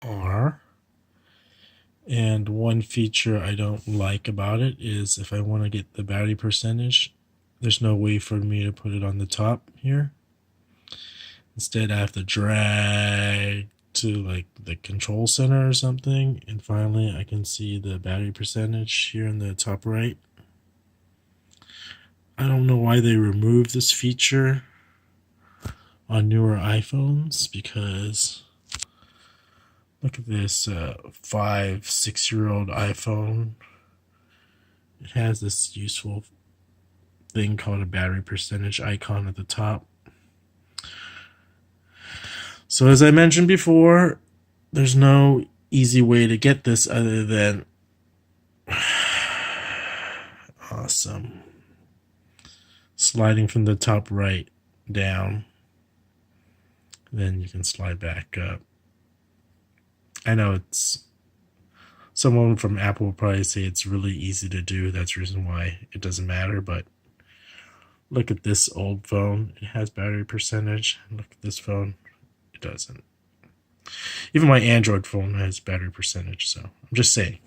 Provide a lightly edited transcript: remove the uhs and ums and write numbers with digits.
are. And one feature I don't like about it is if I want to get the battery percentage, there's no way for me to put it on the top here. Instead, I have to drag to like the control center or something, and finally I can see the battery percentage here in the top right. I don't know why they removed this feature on newer iPhones, because look at this 5-6-year-old iPhone. It has this useful thing called a battery percentage icon at the top. So as I mentioned before, there's no easy way to get this other than awesome. Sliding from the top right down. Then you can slide back up. I know it's someone from Apple will probably say it's really easy to do. That's the reason why it doesn't matter. But look at this old phone. It has battery percentage. Look at this phone. It doesn't. Even my Android phone has battery percentage. So I'm just saying.